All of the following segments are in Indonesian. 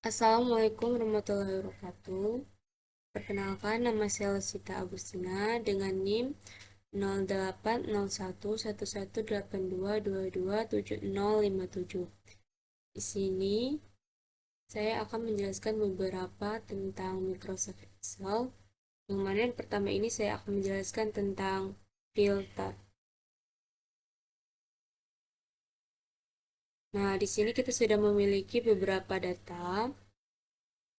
Assalamualaikum warahmatullahi wabarakatuh. Perkenalkan, nama saya Lesita Agustina dengan NIM 08011182227057. Di sini saya akan menjelaskan beberapa tentang Microsoft Excel. Yang mana yang pertama ini saya akan menjelaskan tentang filter. Nah, di sini kita sudah memiliki beberapa data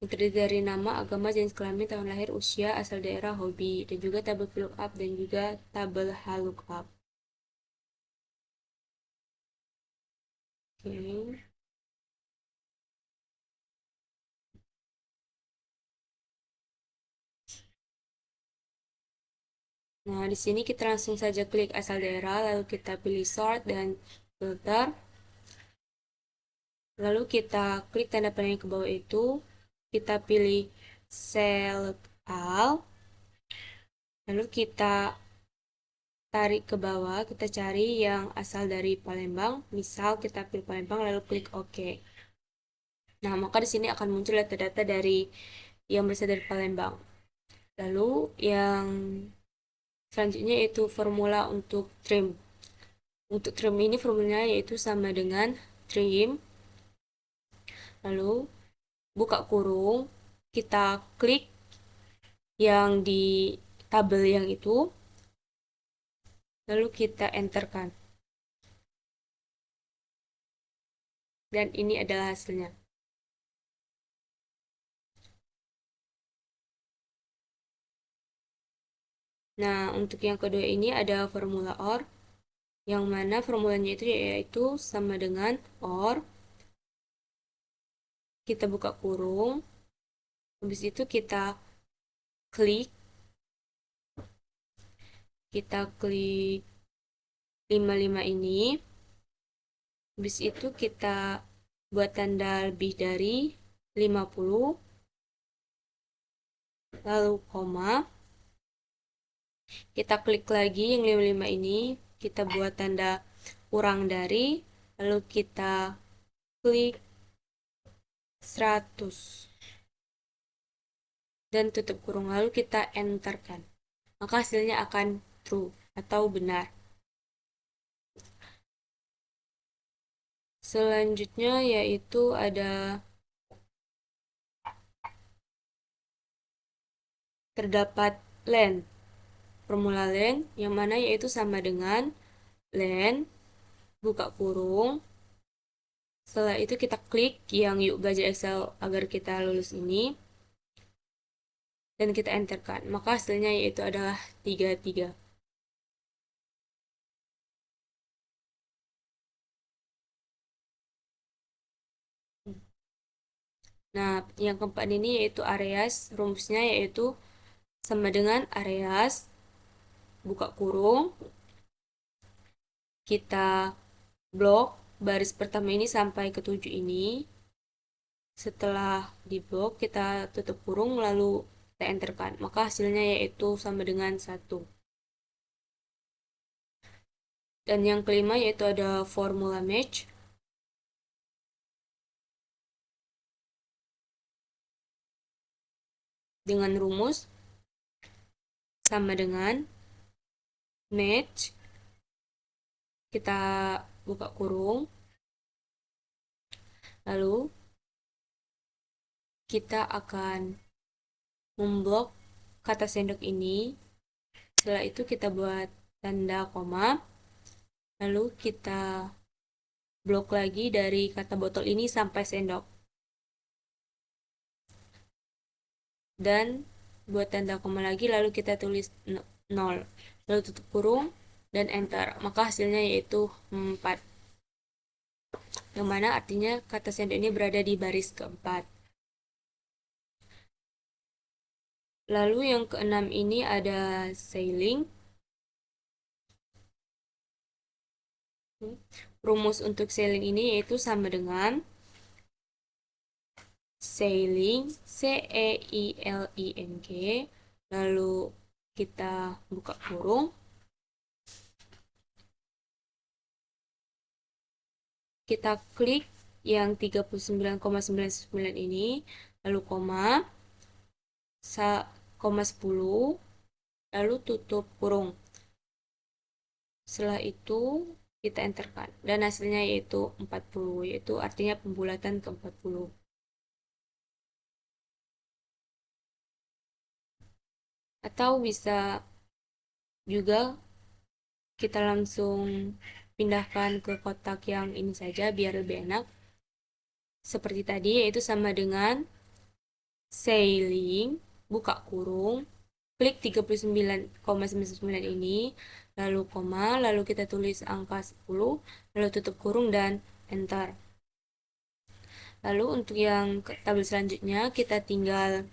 yang terdiri dari nama, agama, jenis kelamin, tahun lahir, usia, asal daerah, hobi, dan juga tabel VLOOKUP dan juga tabel HLOOKUP. Oke. Nah, di sini kita langsung saja klik asal daerah, lalu kita pilih sort dan filter. Lalu kita klik tanda panah yang ke bawah itu, kita pilih select all. Lalu kita tarik ke bawah, kita cari yang asal dari Palembang. Misal kita pilih Palembang lalu klik OK. Nah, maka di sini akan muncul data-data dari yang berasal dari Palembang. Lalu yang selanjutnya yaitu formula untuk trim. Untuk trim ini formulanya yaitu sama dengan trim. Lalu buka kurung, kita klik yang di tabel yang itu, lalu kita enterkan. Dan ini adalah hasilnya. Nah, untuk yang kedua ini ada formula OR, yang mana formulanya itu yaitu sama dengan OR. Kita buka kurung, habis itu klik, kita klik 55 ini, habis itu kita buat tanda lebih dari 50, lalu koma, kita klik lagi yang 55 ini, kita buat tanda kurang dari, lalu kita klik 100 dan tutup kurung, lalu kita enterkan, maka hasilnya akan true atau benar. Selanjutnya yaitu ada terdapat len, formula len yang mana yaitu sama dengan len, buka kurung, setelah itu kita klik yang yuk belajar Excel agar kita lulus ini, dan kita enterkan, maka hasilnya yaitu adalah 33. Nah, yang keempat ini yaitu areas, rumusnya yaitu sama dengan areas, buka kurung, kita blok baris pertama ini sampai ke 7 ini, setelah di blok kita tutup kurung lalu kita enterkan, maka hasilnya yaitu sama dengan 1. Dan yang kelima yaitu ada formula match, dengan rumus sama dengan match, kita buka kurung, lalu kita akan memblok kata sendok ini, setelah itu kita buat tanda koma, lalu kita blok lagi dari kata botol ini sampai sendok, dan buat tanda koma lagi lalu kita tulis 0, lalu tutup kurung dan enter, maka hasilnya yaitu 4, yang mana artinya kata sendok ini berada di baris keempat. Lalu yang keenam ini ada sailing. Rumus untuk sailing ini yaitu sama dengan sailing, C-E-I-L-I-N-G, lalu kita buka kurung, kita klik yang 39,99 ini, lalu koma, 10, lalu tutup kurung. Setelah itu kita enterkan dan hasilnya yaitu 40, yaitu artinya pembulatan ke 40. Atau bisa juga kita langsung pindahkan ke kotak yang ini saja biar lebih enak. Seperti tadi, yaitu sama dengan sailing, buka kurung, klik 39,99 ini, lalu koma, lalu kita tulis angka 10, lalu tutup kurung dan enter. Lalu untuk yang tabel selanjutnya, kita tinggal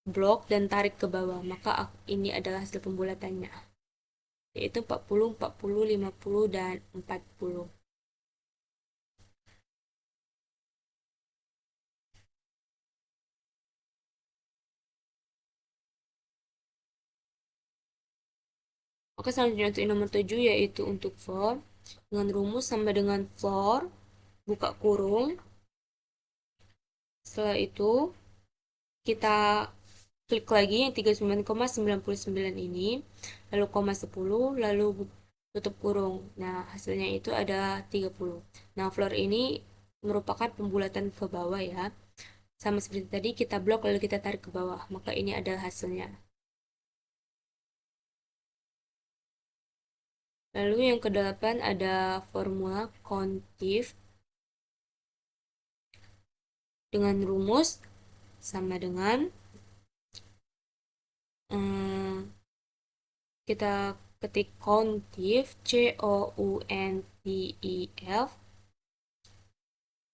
blok dan tarik ke bawah, maka ini adalah hasil pembulatannya, yaitu 40, 40, 50, dan 40. Oke, selanjutnya untuk nomor 7 yaitu untuk for. Dengan rumus sama dengan for, buka kurung. Setelah itu, kita klik lagi yang 39,99 ini, lalu koma 10, lalu tutup kurung. Nah, hasilnya itu ada 30. Nah, floor ini merupakan pembulatan ke bawah ya. Sama seperti tadi, kita blok lalu kita tarik ke bawah, maka ini adalah hasilnya. Lalu yang ke-8 ada formula kontif dengan rumus sama dengan kita ketik kontif, COUNTIF.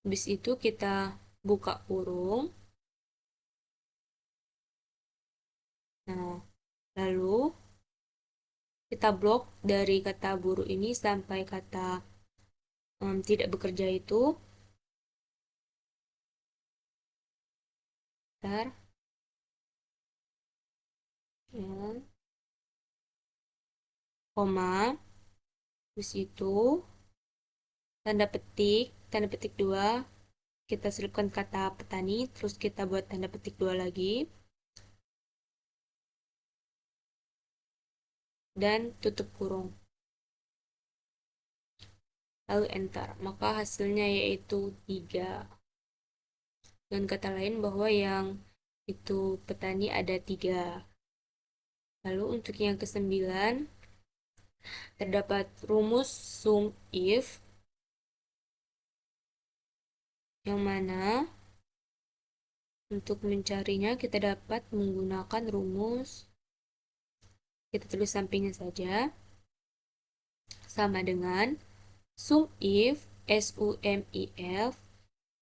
Habis itu kita buka kurung. Nah, lalu kita blok dari kata buruh ini sampai kata tidak bekerja itu. Bentar. Ya. Koma. Habis itu tanda petik 2. Kita selipkan kata petani, terus kita buat tanda petik 2 lagi. Dan tutup kurung. Lalu enter. Maka hasilnya yaitu 3. Dengan kata lain bahwa yang itu petani ada 3. Lalu untuk yang ke-9 terdapat rumus sum if, yang mana untuk mencarinya kita dapat menggunakan rumus, kita tulis sampingnya saja, sama dengan sum if, SUMIF,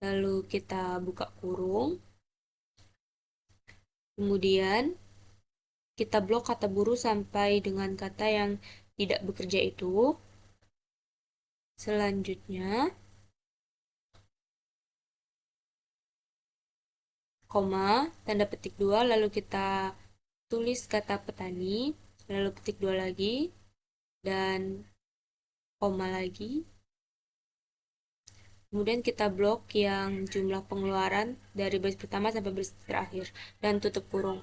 lalu kita buka kurung, kemudian kita blok kata buruh sampai dengan kata yang tidak bekerja itu. Selanjutnya, koma, tanda petik 2, lalu kita tulis kata petani, lalu petik 2 lagi, dan koma lagi. Kemudian kita blok yang jumlah pengeluaran dari baris pertama sampai baris terakhir, dan tutup kurung.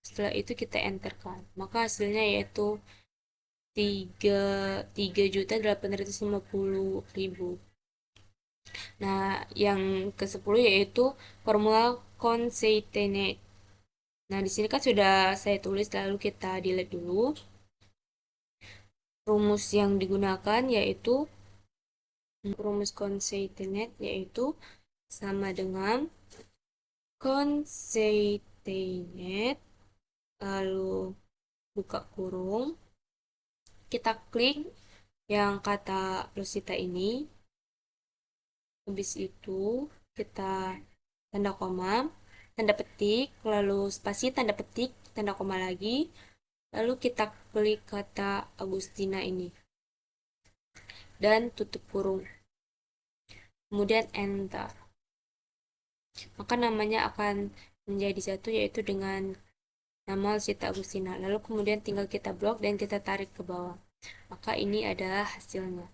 Setelah itu kita enterkan, maka hasilnya yaitu 3.850.000. Nah, yang ke-10 yaitu formula concatenate. Nah, di sini kan sudah saya tulis, lalu kita delete dulu. Rumus yang digunakan yaitu rumus concatenate, yaitu sama dengan concatenate, lalu buka kurung, kita klik yang kata Rosita ini, habis itu kita tanda koma, tanda petik, lalu spasi, tanda petik, tanda koma lagi, lalu kita klik kata Agustina ini dan tutup kurung, kemudian enter, maka namanya akan menjadi satu, yaitu dengan nama Sita Agustina. Lalu kemudian tinggal kita blok dan kita tarik ke bawah. Maka ini adalah hasilnya.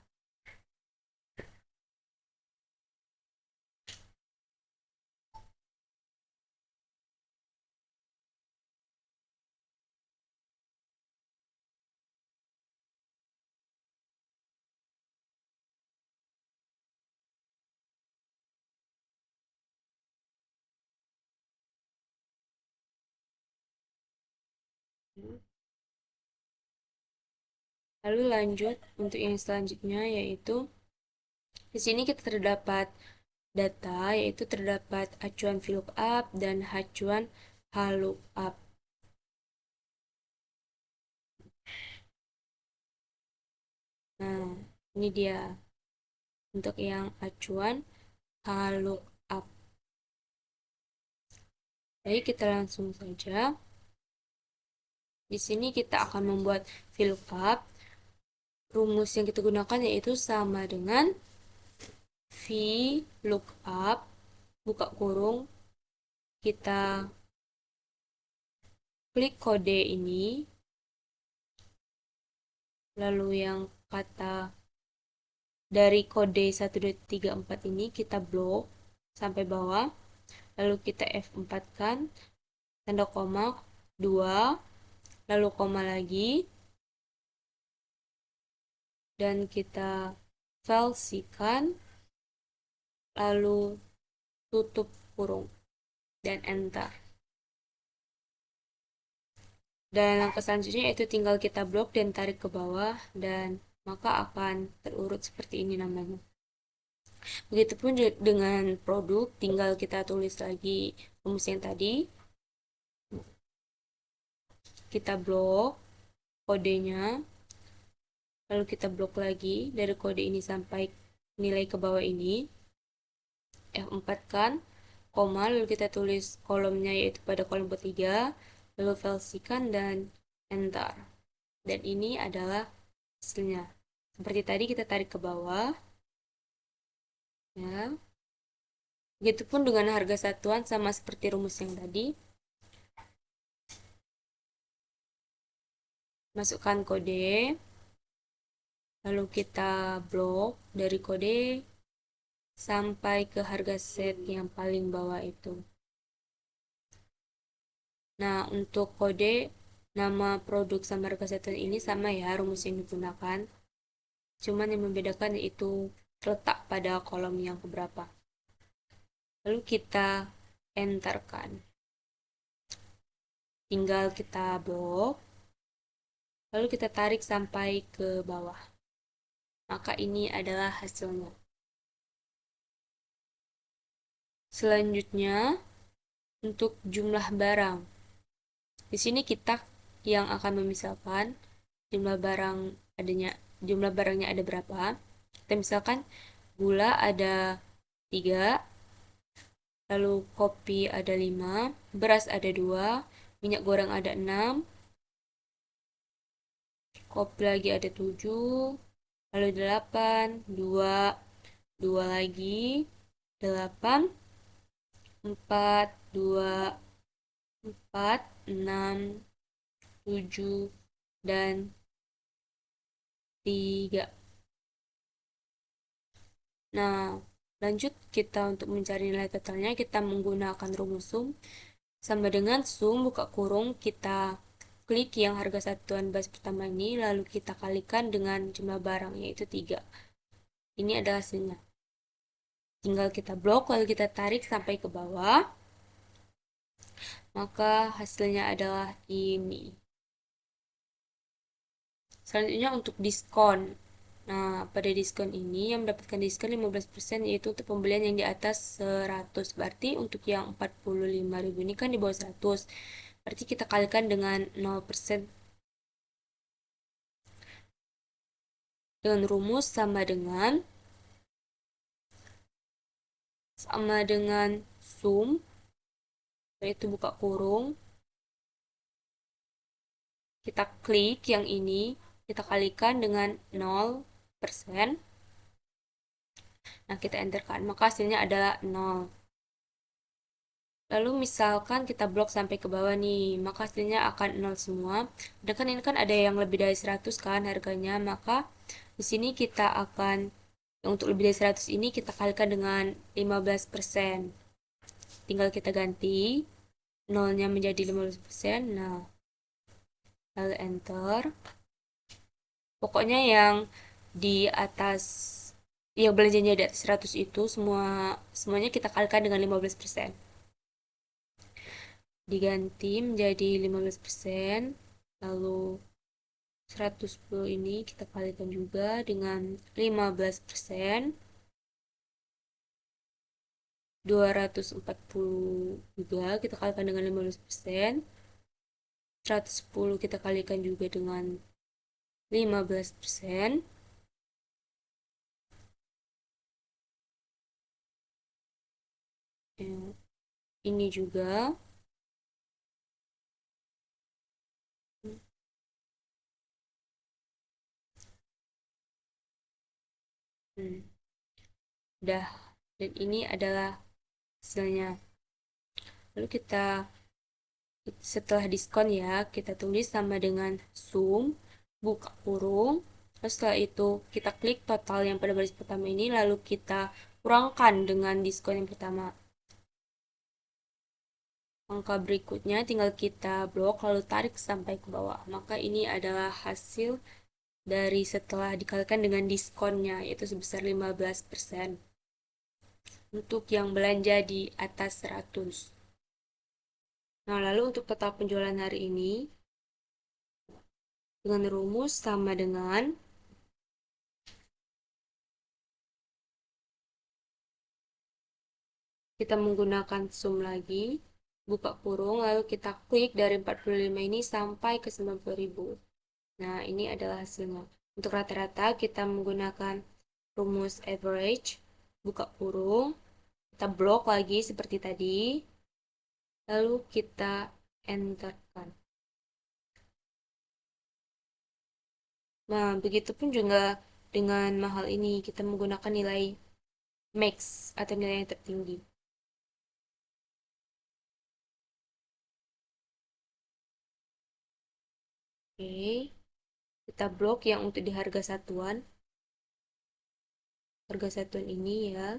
Lalu lanjut untuk yang selanjutnya yaitu di sini kita terdapat data, yaitu terdapat acuan VLOOKUP dan acuan HLOOKUP. Nah, ini dia untuk yang acuan HLOOKUP. Baik, kita langsung saja. Di sini kita akan membuat VLOOKUP. Rumus yang kita gunakan yaitu sama dengan VLOOKUP, buka kurung, kita klik kode ini, lalu yang kata dari kode 1, 2, 3, 4 ini kita blok sampai bawah, lalu kita F4 kan, tanda koma, 2, lalu koma lagi, dan kita falsikan, lalu tutup kurung, dan enter. Dan langkah selanjutnya itu tinggal kita blok dan tarik ke bawah, dan maka akan terurut seperti ini namanya. Begitupun dengan produk, tinggal kita tulis lagi rumus yang tadi, kita blok kodenya, lalu kita blok lagi dari kode ini sampai nilai ke bawah ini, F4 kan, koma, lalu kita tulis kolomnya yaitu pada kolom ketiga, lalu falsikan dan enter. Dan ini adalah hasilnya. Seperti tadi kita tarik ke bawah, ya. Begitupun dengan harga satuan sama seperti rumus yang tadi. Masukkan kode, lalu kita blok dari kode sampai ke harga set yang paling bawah itu. Nah, untuk kode nama produk sama harga satuan ini sama ya rumus yang digunakan. Cuman yang membedakan yaitu terletak pada kolom yang keberapa. Lalu kita enterkan. Tinggal kita blok, lalu kita tarik sampai ke bawah. Maka ini adalah hasilnya. Selanjutnya, untuk jumlah barang. Di sini kita yang akan memisahkan jumlah barangnya ada berapa. Kita misalkan gula ada 3, lalu kopi ada 5, beras ada 2, minyak goreng ada 6, kopi lagi ada 7, lalu 8, 2, 2 lagi, 8, 4, 2, 4, 6, 7, dan 3. Nah, lanjut kita untuk mencari nilai totalnya, kita menggunakan rumus sum. Sama dengan sum, buka kurung, kita klik yang harga satuan base pertama ini, lalu kita kalikan dengan jumlah barang, yaitu 3. Ini adalah hasilnya. Tinggal kita blok, lalu kita tarik sampai ke bawah. Maka hasilnya adalah ini. Selanjutnya untuk diskon. Nah, pada diskon ini yang mendapatkan diskon 15% yaitu untuk pembelian yang di atas 100. Berarti untuk yang 45.000 ini kan di bawah 100. Berarti kita kalikan dengan 0%. Dengan rumus sama dengan sum, yaitu buka kurung. Kita klik yang ini, kita kalikan dengan 0%. Nah, kita enterkan, maka hasilnya adalah 0. Lalu misalkan kita blok sampai ke bawah nih, maka hasilnya akan nol semua. Dan kan ini kan ada yang lebih dari 100 kan harganya, maka di sini kita akan yang untuk lebih dari 100 ini kita kalikan dengan 15%. Tinggal kita ganti nolnya menjadi 15%. Nah, lalu enter. Pokoknya yang di atas yang belanjanya di atas 100 itu semuanya kita kalikan dengan 15%. Diganti menjadi 15%. Lalu 110 ini kita kalikan juga dengan 15%. 240 juga kita kalikan dengan 15%. 110 kita kalikan juga dengan 15%. Ini juga. Udah. Dan ini adalah hasilnya. Lalu kita setelah diskon ya, kita tulis sama dengan sum, buka kurung. Terus setelah itu kita klik total yang pada baris pertama ini, lalu kita kurangkan dengan diskon yang pertama. Angka berikutnya tinggal kita blok lalu tarik sampai ke bawah. Maka ini adalah hasil dari setelah dikalikan dengan diskonnya, yaitu sebesar 15% untuk yang belanja di atas 100. Nah, lalu untuk total penjualan hari ini dengan rumus sama dengan kita menggunakan sum lagi, buka kurung, lalu kita klik dari 45 ini sampai ke 90.000. Nah, ini adalah hasilnya. Untuk rata-rata kita menggunakan rumus average, buka kurung, kita blok lagi seperti tadi, lalu kita enterkan. Nah, begitupun juga dengan mahal ini, kita menggunakan nilai max atau nilai yang tertinggi. Oke, kita blok yang untuk di harga satuan. Harga satuan ini ya.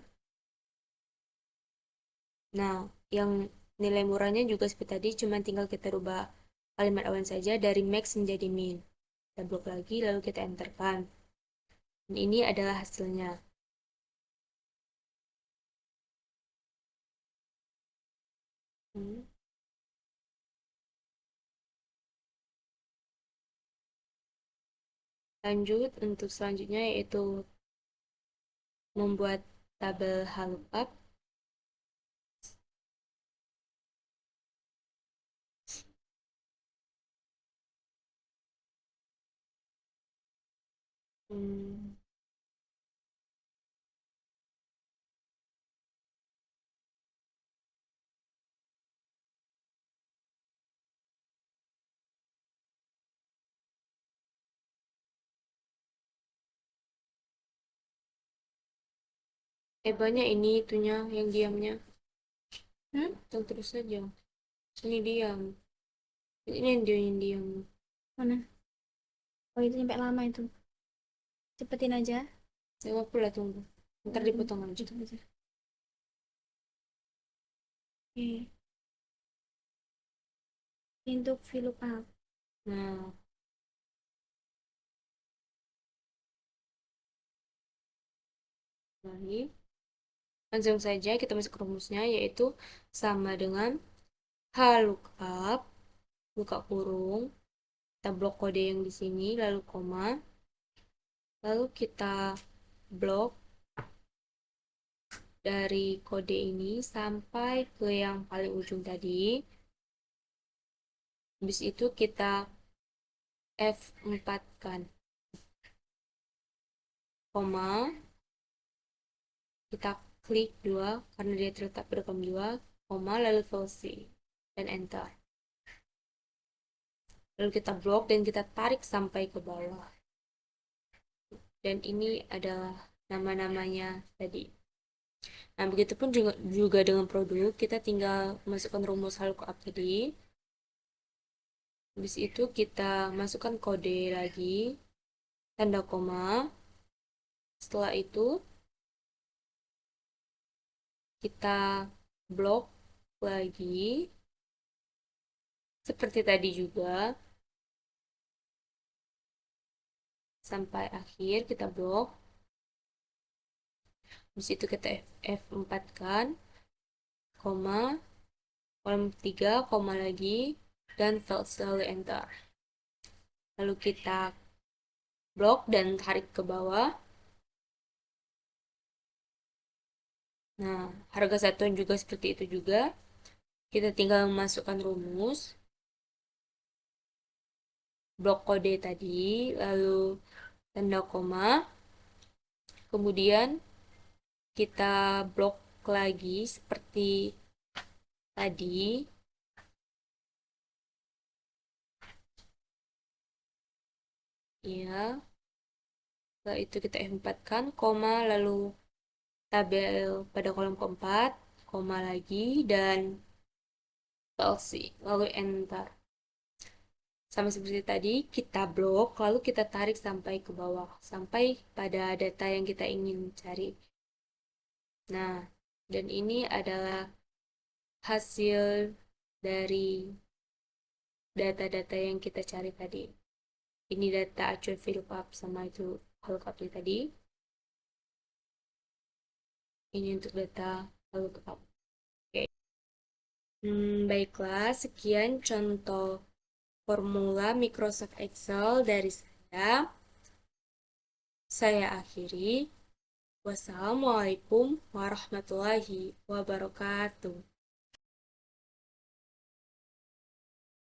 Nah, yang nilai murahnya juga seperti tadi, cuma tinggal kita rubah kalimat awan saja dari max menjadi min. Kita blok lagi, lalu kita enterkan. Dan ini adalah hasilnya. Lanjut, untuk selanjutnya yaitu membuat tabel lookup. Banyak ini itunya yang diamnya. Yang terus saja. Ini diam. Ini yang diam. Mana? Oh, itu sampai lama itu. Cepetin aja. Saya pula tunggu. Ntar dipotong aja. Potong aja. Oke. Ini untuk VLOOKUP. Nah, baik. Langsung saja kita masuk ke rumusnya, yaitu sama dengan lookup, buka kurung, kita blok kode yang di sini, lalu koma, lalu kita blok dari kode ini sampai ke yang paling ujung tadi. Habis itu kita F4 kan, koma, kita klik 2 karena dia terletak pada kolom 2, koma, lalu close dan enter. Lalu kita blok dan kita tarik sampai ke bawah. Dan ini adalah nama-namanya tadi. Nah, begitupun juga dengan produk, kita tinggal masukkan rumus lookup tadi. Habis itu kita masukkan kode lagi, tanda koma. Setelah itu kita blok lagi, seperti tadi juga, sampai akhir kita blok. Habis itu kita F4 kan, koma, kolom 3, koma lagi, dan lalu enter. Lalu kita blok dan tarik ke bawah. Nah, harga satuan juga seperti itu juga. Kita tinggal memasukkan rumus, blok kode tadi, lalu tanda koma, kemudian kita blok lagi seperti tadi. Ya, setelah itu kita F4 kan, koma, lalu tabel pada kolom keempat, koma lagi, dan VLC, lalu enter. Sama seperti tadi, kita blok, lalu kita tarik sampai ke bawah, sampai pada data yang kita ingin cari. Nah, dan ini adalah hasil dari data-data yang kita cari tadi. Ini data acuan VLOOKUP sama itu lookup tadi. Ini untuk data lookup. Oke. Baiklah, sekian contoh formula Microsoft Excel dari saya. Saya akhiri. Wassalamualaikum warahmatullahi wabarakatuh.